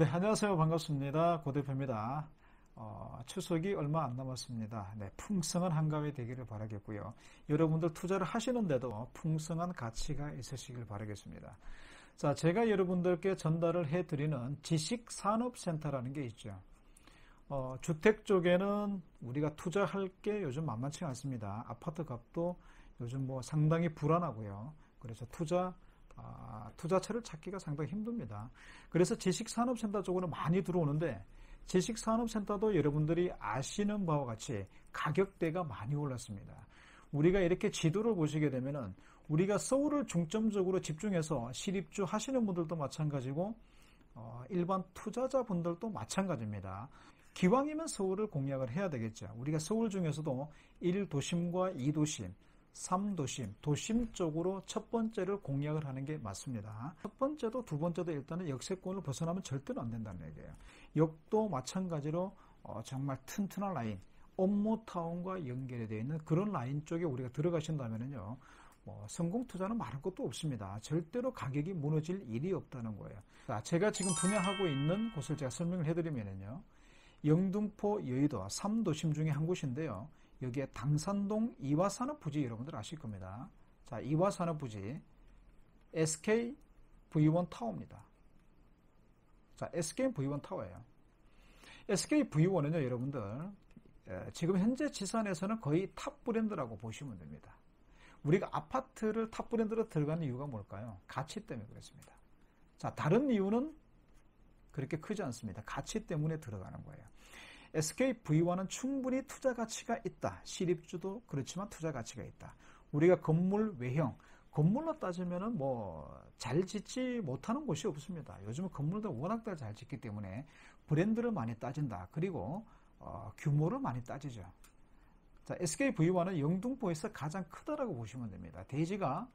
네, 안녕하세요. 반갑습니다. 고대표입니다. 추석이 얼마 안 남았습니다. 네, 풍성한 한가위 되기를 바라겠고요. 여러분들 투자를 하시는데도 풍성한 가치가 있으시길 바라겠습니다. 자, 제가 여러분들께 전달을 해드리는 지식산업센터라는 게 있죠. 주택 쪽에는 우리가 투자할 게 요즘 만만치 않습니다. 아파트 값도 요즘 상당히 불안하고요. 그래서 투자처를 찾기가 상당히 힘듭니다. 그래서 지식산업센터 쪽으로 많이 들어오는데 지식산업센터도 여러분들이 아시는 바와 같이 가격대가 많이 올랐습니다. 우리가 이렇게 지도를 보시게 되면은 우리가 서울을 중점적으로 집중해서 실입주 하시는 분들도 마찬가지고 일반 투자자분들도 마찬가지입니다. 기왕이면 서울을 공략을 해야 되겠죠. 우리가 서울 중에서도 1도심과 2도심 3도심, 도심 쪽으로 첫 번째를 공략을 하는 게 맞습니다. 첫 번째도 두 번째도 일단은 역세권을 벗어나면 절대로 안 된다는 얘기예요. 역도 마찬가지로 정말 튼튼한 라인, 업무타운과 연결이 되어 있는 그런 라인 쪽에 우리가 들어가신다면요, 성공 투자는 말할 것도 없습니다. 절대로 가격이 무너질 일이 없다는 거예요. 자, 제가 지금 분양하고 있는 곳을 제가 설명을 해드리면요, 영등포, 여의도 3도심 중에 한 곳인데요. 여기에 당산동 이화산업부지 여러분들 아실 겁니다. 자, 이화산업부지 SK V1 타워입니다. 자, SK V1 타워예요. SK V1은요, 여러분들 지금 현재 지산에서는 거의 탑 브랜드라고 보시면 됩니다. 우리가 아파트를 탑 브랜드로 들어가는 이유가 뭘까요? 가치 때문에 그렇습니다. 자, 다른 이유는 그렇게 크지 않습니다. 가치 때문에 들어가는 거예요. SK V1은 충분히 투자 가치가 있다. 실입주도 그렇지만 투자 가치가 있다. 우리가 건물 외형, 건물로 따지면은 잘 짓지 못하는 곳이 없습니다. 요즘은 건물도 워낙 잘 짓기 때문에 브랜드를 많이 따진다. 그리고 규모를 많이 따지죠. 자, SK V1은 영등포에서 가장 크다라고 보시면 됩니다. 대지가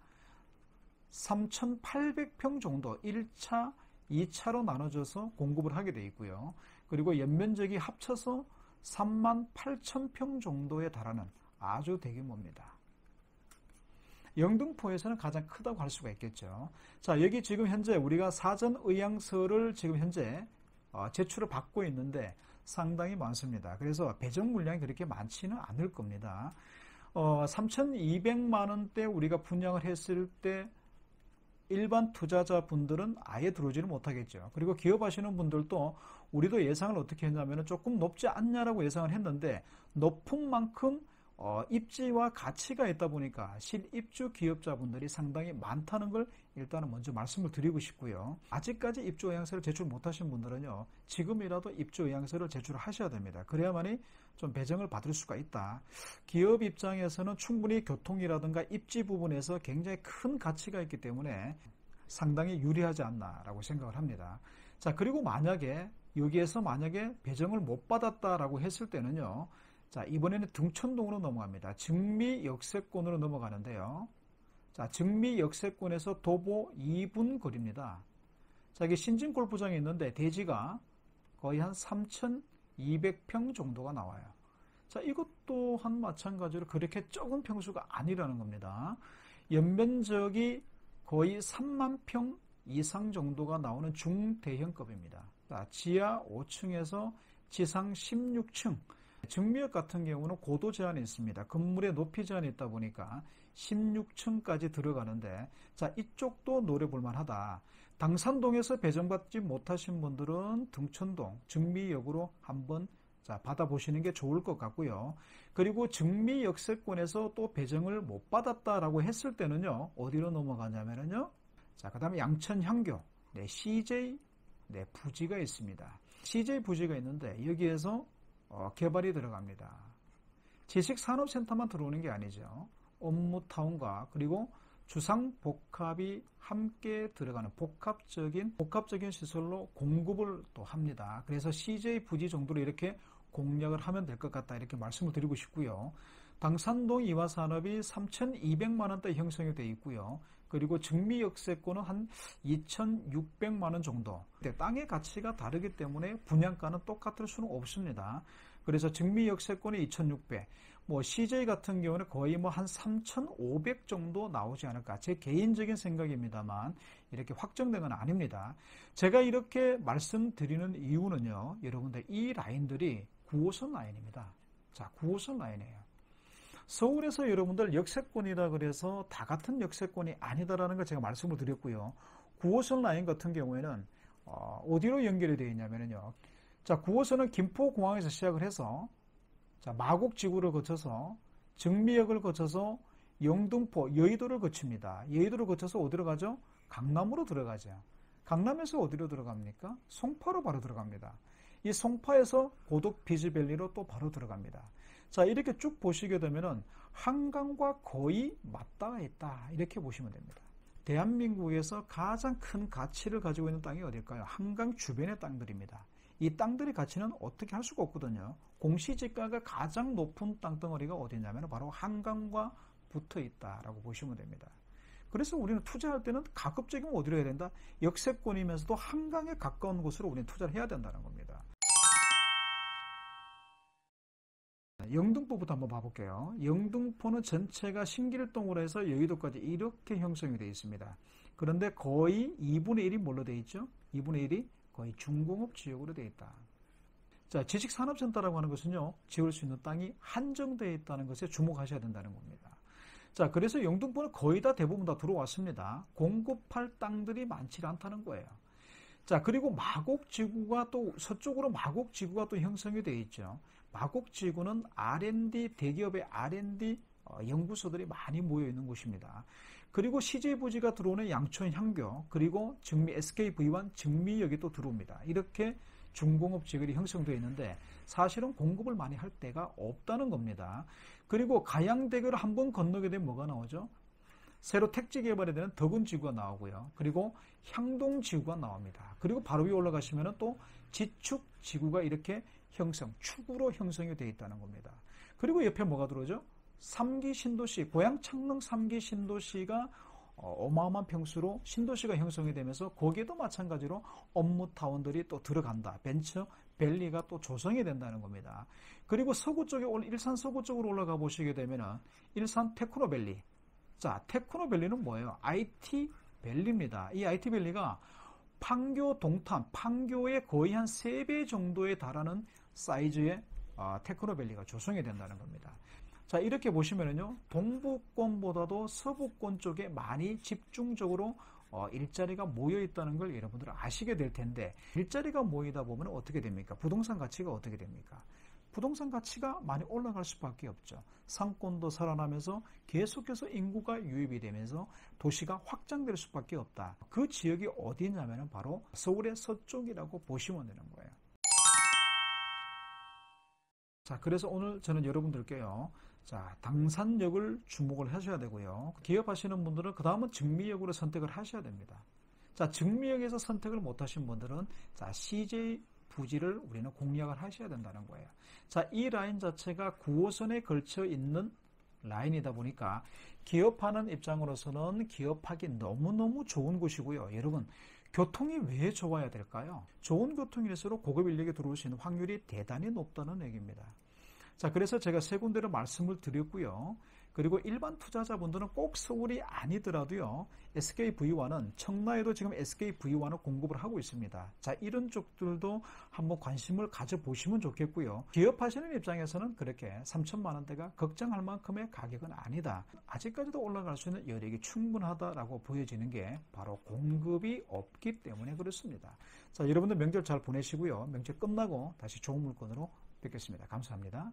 3,800평 정도 1차, 2차로 나눠져서 공급을 하게 되어 있고요. 그리고 연면적이 합쳐서 38,000평 정도에 달하는 아주 대규모입니다. 영등포에서는 가장 크다고 할 수가 있겠죠. 자, 여기 지금 현재 우리가 사전 의향서를 지금 현재 제출을 받고 있는데 상당히 많습니다. 그래서 배정 물량이 그렇게 많지는 않을 겁니다. 3,200만 원대 우리가 분양을 했을 때 일반 투자자분들은 아예 들어오지는 못하겠죠. 그리고 기업하시는 분들도 우리도 예상을 어떻게 했냐면 조금 높지 않냐라고 예상을 했는데 높은 만큼 입지와 가치가 있다 보니까 실입주 기업자분들이 상당히 많다는 걸 일단은 먼저 말씀을 드리고 싶고요. 아직까지 입주 의향서를 제출 못하신 분들은요, 지금이라도 입주 의향서를 제출하셔야 됩니다. 그래야만이 좀 배정을 받을 수가 있다. 기업 입장에서는 충분히 교통이라든가 입지 부분에서 굉장히 큰 가치가 있기 때문에 상당히 유리하지 않나라고 생각을 합니다. 자, 그리고 여기에서 만약에 배정을 못 받았다라고 했을 때는요, 자, 이번에는 등촌동으로 넘어갑니다. 증미 역세권으로 넘어가는데요. 자, 증미 역세권에서 도보 2분 거리입니다. 자, 이게 신진 골프장이 있는데 대지가 거의 한 3,200평 정도가 나와요. 자, 이것 또한 마찬가지로 그렇게 적은 평수가 아니라는 겁니다. 연면적이 거의 3만 평 이상 정도가 나오는 중대형급입니다. 자, 지하 5층에서 지상 16층. 증미역 같은 경우는 고도 제한이 있습니다. 건물의 높이 제한이 있다 보니까 16층까지 들어가는데, 자, 이쪽도 노려볼 만하다. 당산동에서 배정받지 못하신 분들은 등촌동, 증미역으로 한번 받아보시는 게 좋을 것 같고요. 그리고 증미역세권에서 또 배정을 못 받았다라고 했을 때는요, 어디로 넘어가냐면요, 자, 그 다음에 양천향교, CJ, 부지가 있습니다. CJ 부지가 있는데 여기에서 개발이 들어갑니다. 지식산업센터만 들어오는 게 아니죠. 업무타운과 그리고 주상복합이 함께 들어가는 복합적인 시설로 공급을 또 합니다. 그래서 CJ 부지 정도로 이렇게 공략을 하면 될 것 같다, 이렇게 말씀을 드리고 싶고요. 당산동 이화산업이 3,200만 원대 형성이 되어 있고요. 그리고 증미역세권은 한 2,600만 원 정도. 땅의 가치가 다르기 때문에 분양가는 똑같을 수는 없습니다. 그래서 증미 역세권이 2,600, 뭐 CJ 같은 경우는 거의 뭐 한 3,500 정도 나오지 않을까. 제 개인적인 생각입니다만 이렇게 확정된 건 아닙니다. 제가 이렇게 말씀드리는 이유는요, 여러분들 이 라인들이 9호선 라인입니다. 자, 9호선 라인이에요. 서울에서 여러분들 역세권이다 그래서 다 같은 역세권이 아니다라는 걸 제가 말씀을 드렸고요. 9호선 라인 같은 경우에는 어디로 연결이 되어 있냐면요. 자, 9호선은 김포공항에서 시작을 해서 자, 마곡지구를 거쳐서 증미역을 거쳐서 영등포, 여의도를 거칩니다. 여의도를 거쳐서 어디로 가죠? 강남으로 들어가죠. 강남에서 어디로 들어갑니까? 송파로 바로 들어갑니다. 이 송파에서 고덕 비즈밸리로 또 바로 들어갑니다. 자, 이렇게 쭉 보시게 되면은 한강과 거의 맞닿아 있다. 이렇게 보시면 됩니다. 대한민국에서 가장 큰 가치를 가지고 있는 땅이 어딜까요? 한강 주변의 땅들입니다. 이 땅들의 가치는 어떻게 할 수가 없거든요. 공시지가가 가장 높은 땅덩어리가 어디냐면 바로 한강과 붙어 있다라고 보시면 됩니다. 그래서 우리는 투자할 때는 가급적이면 어디로 해야 된다? 역세권이면서도 한강에 가까운 곳으로 우리는 투자를 해야 된다는 겁니다. 영등포부터 한번 봐볼게요. 영등포는 전체가 신길동으로 해서 여의도까지 이렇게 형성이 되어 있습니다. 그런데 거의 2분의 1이 뭘로 되어 있죠? 2분의 1이 거의 중공업 지역으로 되어 있다. 자, 지식산업센터라고 하는 것은요, 지을 수 있는 땅이 한정되어 있다는 것에 주목하셔야 된다는 겁니다. 자, 그래서 영등포는 거의 다 대부분 다 들어왔습니다. 공급할 땅들이 많지 않다는 거예요. 자, 그리고 마곡지구가 또 서쪽으로 마곡지구가 또 형성이 되어 있죠. 마곡지구는 R&D 대기업의 R&D 연구소들이 많이 모여 있는 곳입니다. 그리고 CJ 부지가 들어오는 양촌 향교, 그리고 증미 SKV1 증미역이 또 들어옵니다. 이렇게 중공업 지역이 형성되어 있는데 사실은 공급을 많이 할 데가 없다는 겁니다. 그리고 가양대교를 한번 건너게 되면 뭐가 나오죠? 새로 택지 개발이 되는 덕운지구가 나오고요. 그리고 향동지구가 나옵니다. 그리고 바로 위에 올라가시면 또 지축지구가 이렇게 축으로 형성이 되어 있다는 겁니다. 그리고 옆에 뭐가 들어오죠? 3기 신도시, 고양 창릉 3기 신도시가 어마어마한 평수로 신도시가 형성이 되면서 거기에도 마찬가지로 업무타운들이 또 들어간다. 벤처 밸리가 또 조성이 된다는 겁니다. 그리고 서구 쪽에 일산 서구 쪽으로 올라가 보시게 되면 일산 테크노밸리. 자, 테크노밸리는 뭐예요? IT 밸리입니다. 이 IT 밸리가 판교 동탄, 판교의 거의 한 3배 정도에 달하는 사이즈의 테크노밸리가 조성이 된다는 겁니다. 자, 이렇게 보시면은요, 동부권보다도 서부권 쪽에 많이 집중적으로 일자리가 모여 있다는 걸 여러분들 아시게 될 텐데, 일자리가 모이다 보면 어떻게 됩니까? 부동산 가치가 어떻게 됩니까? 부동산 가치가 많이 올라갈 수밖에 없죠. 상권도 살아나면서 계속해서 인구가 유입이 되면서 도시가 확장될 수밖에 없다. 그 지역이 어디냐면 바로 서울의 서쪽이라고 보시면 되는 거예요. 자, 그래서 오늘 저는 여러분들께요, 자, 당산역을 주목을 하셔야 되고요. 기업하시는 분들은 그 다음은 증미역으로 선택을 하셔야 됩니다. 자, 증미역에서 선택을 못 하신 분들은 자, CJ 부지를 우리는 공략을 하셔야 된다는 거예요. 자, 이 라인 자체가 9호선에 걸쳐 있는 라인이다 보니까 기업하는 입장으로서는 기업하기 너무너무 좋은 곳이고요. 여러분, 교통이 왜 좋아야 될까요? 좋은 교통일수록 고급 인력이 들어올 수 있는 확률이 대단히 높다는 얘기입니다. 자, 그래서 제가 세 군데를 말씀을 드렸고요. 그리고 일반 투자자분들은 꼭 서울이 아니더라도요, SKV1은 청라에도 지금 SKV1을 공급을 하고 있습니다. 자, 이런 쪽들도 한번 관심을 가져보시면 좋겠고요. 기업하시는 입장에서는 그렇게 3천만 원대가 걱정할 만큼의 가격은 아니다. 아직까지도 올라갈 수 있는 여력이 충분하다라고 보여지는 게 바로 공급이 없기 때문에 그렇습니다. 자, 여러분들 명절 잘 보내시고요. 명절 끝나고 다시 좋은 물건으로 뵙겠습니다. 감사합니다.